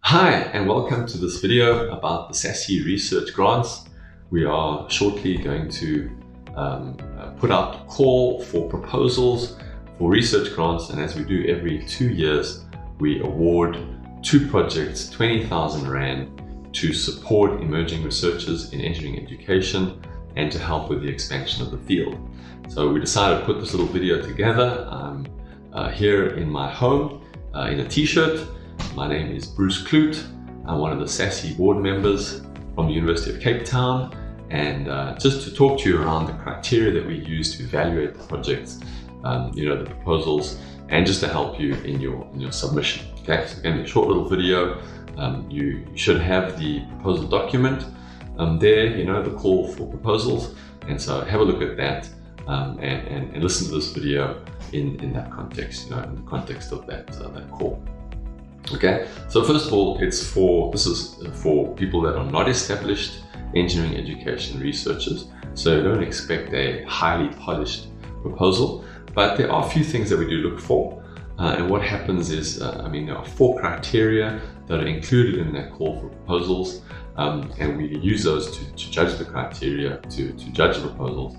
Hi, and welcome to this video about the SASEE Research Grants. We are shortly going to put out a call for proposals for research grants, and as we do every 2 years, we award 2 projects 20,000 Rand to support emerging researchers in engineering education and to help with the expansion of the field. So we decided to put this little video together. I'm here in my home in a t-shirt. My name is Bruce Kloot. I'm one of the SASEE board members from the University of Cape Town, and just to talk to you around the criteria that we use to evaluate the projects, the proposals, and just to help you in your submission. Okay, so again, a short little video. You should have the proposal document there, the call for proposals, and so have a look at that and listen to this video in that context, in the context of that call. Okay, so first of all, this is for people that are not established engineering education researchers. So don't expect a highly polished proposal, but there are a few things that we do look for. And what happens is, there are 4 criteria that are included in that call for proposals, and we use those to judge the criteria, to judge the proposals.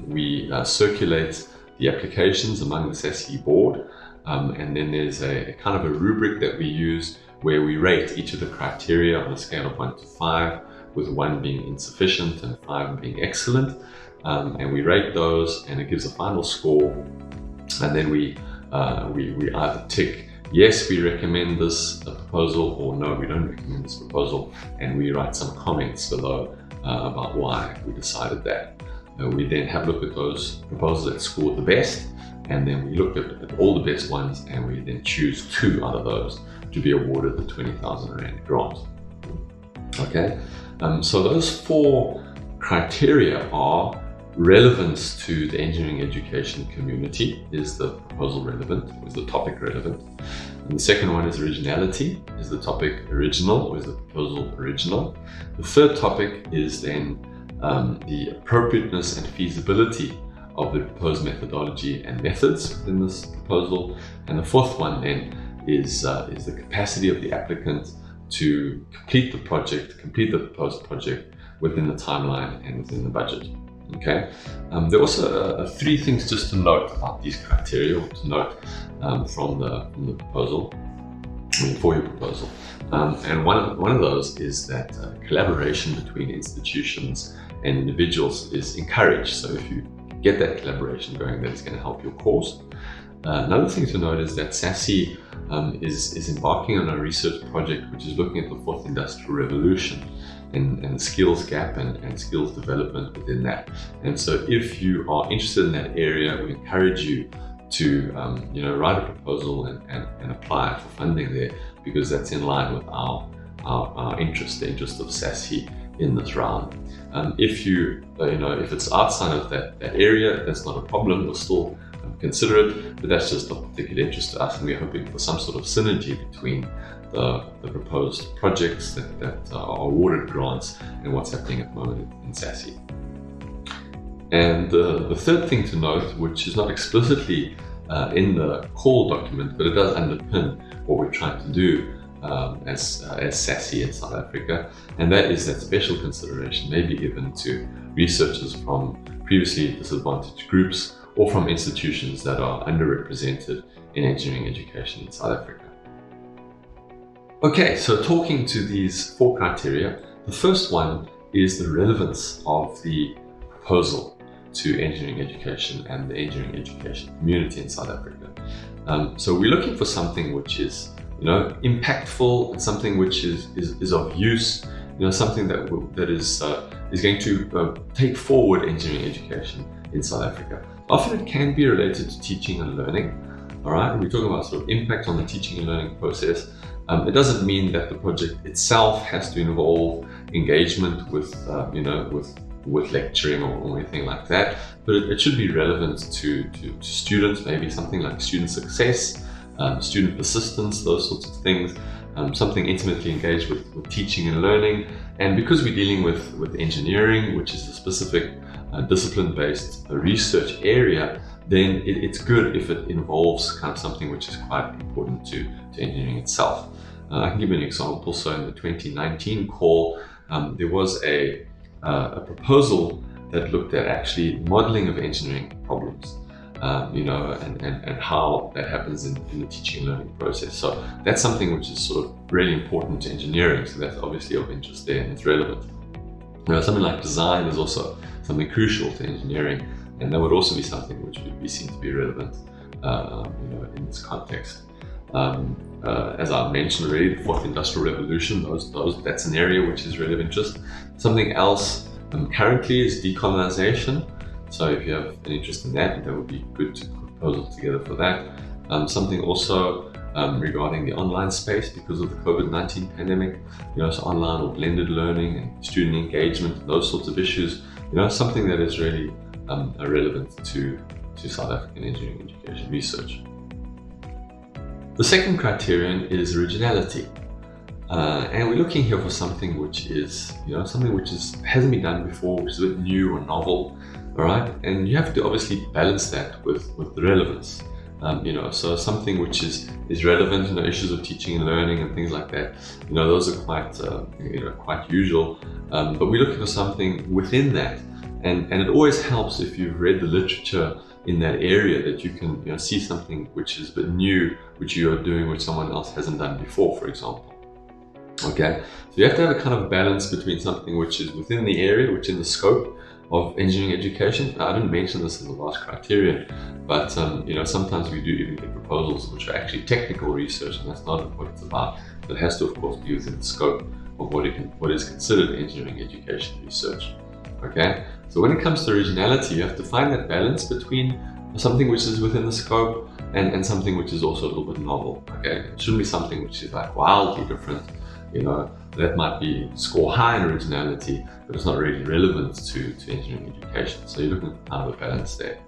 We circulate the applications among the SASEE board. And then there's a kind of a rubric that we use where we rate each of the criteria on a scale of 1 to 5, with 1 being insufficient and 5 being excellent. And we rate those, and it gives a final score. And then we either tick yes, we recommend this proposal, or no, we don't recommend this proposal. And we write some comments below about why we decided that. We then have a look at those proposals that scored the best. And then we look at all the best ones, and we then choose 2 out of those to be awarded the 20,000 Rand grant. Okay, so those 4 criteria are: relevance to the engineering education community. Is the proposal relevant? Is the topic relevant? And the second one is originality. Is the topic original, or is the proposal original? The third topic is then the appropriateness and feasibility of the proposed methodology and methods within this proposal. And the fourth one then is the capacity of the applicant to complete the proposed project within the timeline and within the budget. Okay. There are also 3 things just to note about these criteria, or to note from the proposal, for your proposal. And one of those is that collaboration between institutions and individuals is encouraged. So if you get that collaboration going, that is going to help your cause. Another thing to note is that SASEE is embarking on a research project which is looking at the 4th industrial revolution and skills gap and skills development within that. And so if you are interested in that area, we encourage you to write a proposal and apply for funding there, because that's in line with our interest, the interest of SASEE in this round. If if it's outside of that area, that's not a problem. We'll still consider it, but that's just of particular interest to us, and we're hoping for some sort of synergy between the proposed projects that are awarded grants and what's happening at the moment in SASEE. And the third thing to note, which is not explicitly in the call document, but it does underpin what we're trying to do as SASEE in South Africa, and that is that special consideration may be given to researchers from previously disadvantaged groups or from institutions that are underrepresented in engineering education in South Africa. Okay, so talking to these 4 criteria, the first one is the relevance of the proposal to engineering education and the engineering education community in South Africa. So we're looking for something which is impactful, and something which is of use, something that is going to take forward engineering education in South Africa. Often it can be related to teaching and learning. All right, and we're talking about sort of impact on the teaching and learning process. It doesn't mean that the project itself has to involve engagement with lecturing or anything like that, but it should be relevant to students, maybe something like student success, student persistence, those sorts of things, something intimately engaged with teaching and learning. And because we're dealing with engineering, which is a specific discipline-based research area, then it's good if it involves kind of something which is quite important to engineering itself. I can give you an example. So in the 2019 call, there was a proposal that looked at actually modeling of engineering problems, and how that happens in the teaching and learning process. So that's something which is sort of really important to engineering. So that's obviously of interest there and it's relevant. Something like design is also something crucial to engineering, and that would also be something which would be seen to be relevant, in this context. As I mentioned already, the fourth industrial revolution, that's an area which is really of interest. Something else currently is decolonization. So if you have an interest in that, that would be good to put proposals together for that. Something also regarding the online space because of the COVID-19 pandemic, so online or blended learning and student engagement, those sorts of issues, something that is really relevant to South African engineering education research. The second criterion is originality. And we're looking here for something which is, hasn't been done before, which is a bit new or novel, all right? And you have to obviously balance that with the relevance. So something which is relevant, issues of teaching and learning and things like that, those are quite usual. But we're looking for something within that. And it always helps if you've read the literature in that area that you can see something which is a bit new, which you are doing, which someone else hasn't done before, for example. Okay, so you have to have a kind of balance between something which is within the area, which is in the scope of engineering education. I didn't mention this as the last criterion, but sometimes we do even get proposals which are actually technical research, and that's not what it's about. It has to, of course, be within the scope of what is considered engineering education research. Okay, so when it comes to originality, you have to find that balance between something which is within the scope and something which is also a little bit novel. Okay, it shouldn't be something which is like wildly different. That might be score high in originality, but it's not really relevant to engineering education. So you're looking for kind of a balance there.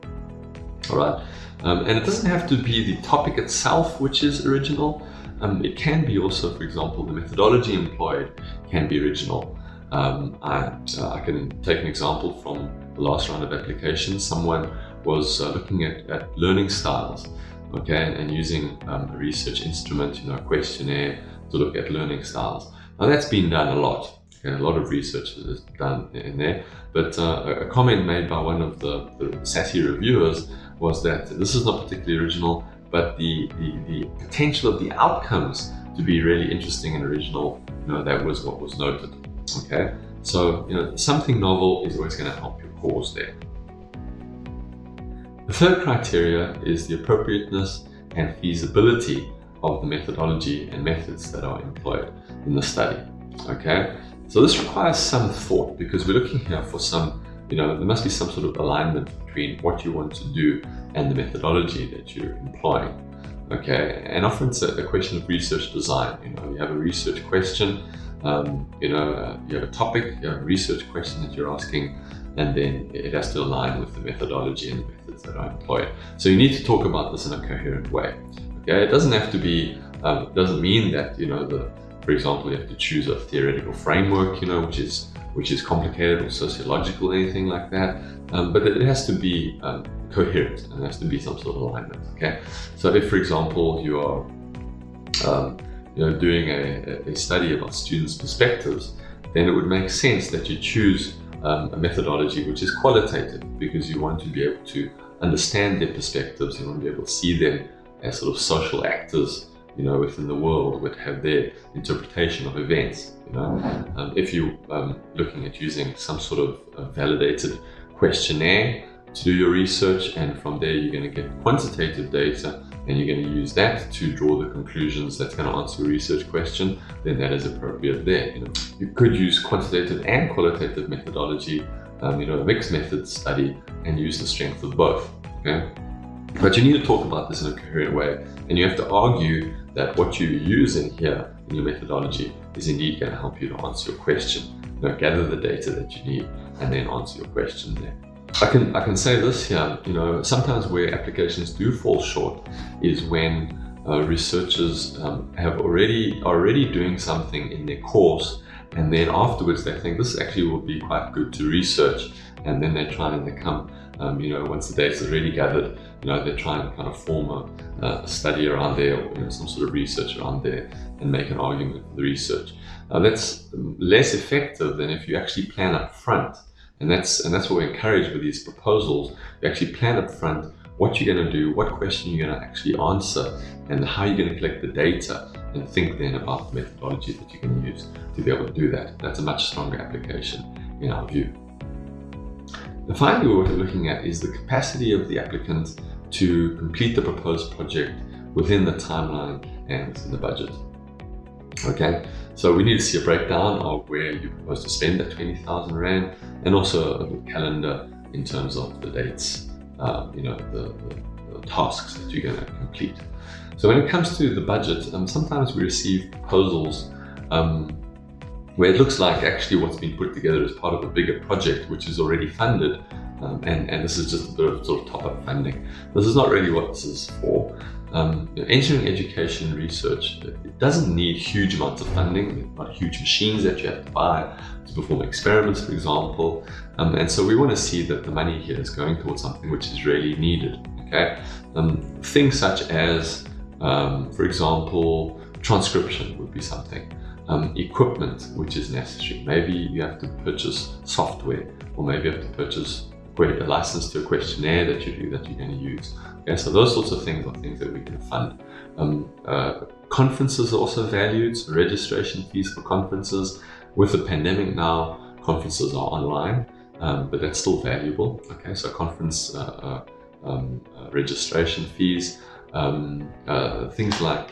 All right, and it doesn't have to be the topic itself which is original. It can be also, for example, the methodology employed can be original. I can take an example from the last round of applications. Someone was looking at learning styles, okay, and using a research instrument, a questionnaire to look at learning styles. Now that's been done a lot. Okay, a lot of research is done in there, but a comment made by one of the SASEE reviewers was that this is not particularly original, but the potential of the outcomes to be really interesting and original, that was what was noted. Okay, so something novel is always going to help your cause there. The third criteria is the appropriateness and feasibility of the methodology and methods that are employed in the study. Okay, so this requires some thought because we're looking here for some, there must be some sort of alignment between what you want to do and the methodology that you're employing. Okay, and often it's a question of research design. You have a research question, you have a topic, you have a research question that you're asking, and then it has to align with the methodology and the methods that are employed. So you need to talk about this in a coherent way. Okay, it doesn't have to be, doesn't mean that, for example, you have to choose a theoretical framework, which is complicated or sociological or anything like that. But it has to be coherent and there has to be some sort of alignment. Okay, so if, for example, you are doing a study about students' perspectives, then it would make sense that you choose a methodology which is qualitative because you want to be able to understand their perspectives. You want to be able to see them as sort of social actors, within the world, would have their interpretation of events. If you're looking at using some sort of validated questionnaire to do your research, and from there you're going to get quantitative data, and you're going to use that to draw the conclusions that's going to answer your research question, then that is appropriate there. You could use quantitative and qualitative methodology, a mixed method study, and use the strength of both. Okay. But you need to talk about this in a coherent way, and you have to argue that what you're using here in your methodology is indeed going to help you to answer your question. Gather the data that you need and then answer your question there. I can say this here, sometimes where applications do fall short is when researchers are already doing something in their course, and then afterwards they think this actually will be quite good to research, and then they try and they come once the data is already gathered, they try and kind of form a study around there, or some sort of research around there, and make an argument for the research. That's less effective than if you actually plan up front, and that's what we encourage with these proposals. You actually plan up front what you're going to do, what question you're going to actually answer, and how you're going to collect the data, and think then about the methodology that you can use to be able to do that. That's a much stronger application in our view. And finally, what we're looking at is the capacity of the applicant to complete the proposed project within the timeline and within the budget. Okay, so we need to see a breakdown of where you're supposed to spend that 20,000 Rand, and also a calendar in terms of the dates, the tasks that you're going to complete. So when it comes to the budget, sometimes we receive proposals where it looks like actually what's been put together as part of a bigger project which is already funded, and this is just a bit of sort of top-up funding. This is not really what this is for. Engineering education research, it doesn't need huge amounts of funding, not huge machines that you have to buy to perform experiments, for example, and so we want to see that the money here is going towards something which is really needed. Okay, things such as, for example, transcription would be something. Equipment which is necessary. Maybe you have to purchase software, or maybe you have to purchase a license to a questionnaire that you're going to use. Okay, so those sorts of things are things that we can fund. Conferences are also valued, so registration fees for conferences. With the pandemic now, conferences are online, but that's still valuable. Okay, so conference registration fees. Things like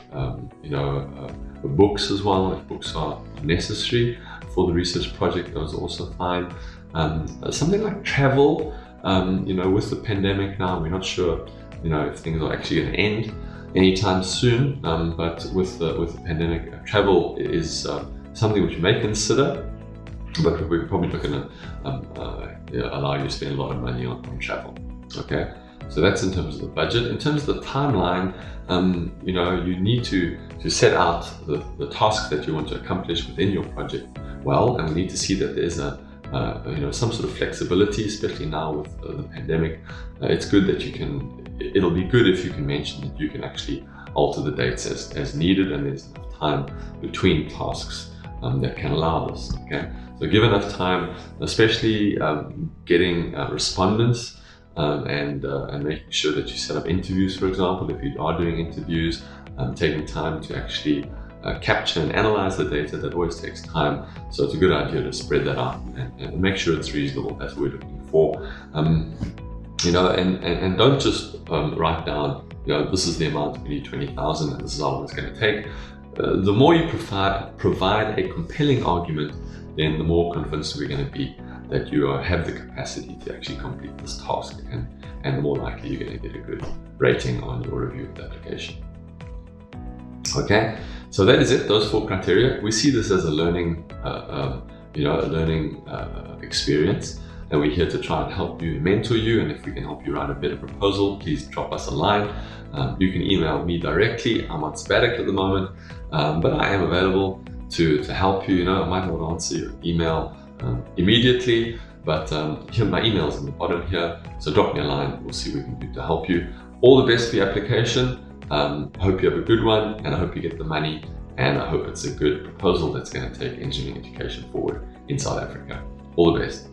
books as well. If books are necessary for the research project, those are also fine. Something like travel. With the pandemic now, we're not sure if things are actually going to end anytime soon, but with the pandemic, travel is something which we may consider, but we're probably not going to allow you to spend a lot of money on travel. Okay, so that's in terms of the budget. In terms of the timeline, you need to set out the tasks that you want to accomplish within your project well, and we need to see that there's some sort of flexibility, especially now with the pandemic. It's good that it'll be good if you can mention that you can actually alter the dates as needed, and there's enough time between tasks that can allow this. Okay, so give enough time, especially getting respondents, and making sure that you set up interviews, for example, if you are doing interviews, taking time to actually capture and analyze the data. That always takes time, so it's a good idea to spread that out and make sure it's reasonable. That's what we're looking for. And don't just write down, this is the amount, we need 20,000, and this is how long it's going to take. The more you provide a compelling argument, then the more convinced we're going to be that you have the capacity to actually complete this task, and the more likely you're going to get a good rating on your review of the application. Okay, so that is it, those 4 criteria. We see this as a learning, experience, and we're here to try and help you, mentor you, and if we can help you write a better proposal, please drop us a line. You can email me directly. I'm on sabbatical at the moment, but I am available to help you. I might not answer your email immediately, but here my email's in the bottom here, so drop me a line. We'll see what we can do to help you. All the best for your application. I hope you have a good one, and I hope you get the money, and I hope it's a good proposal that's going to take engineering education forward in South Africa. All the best.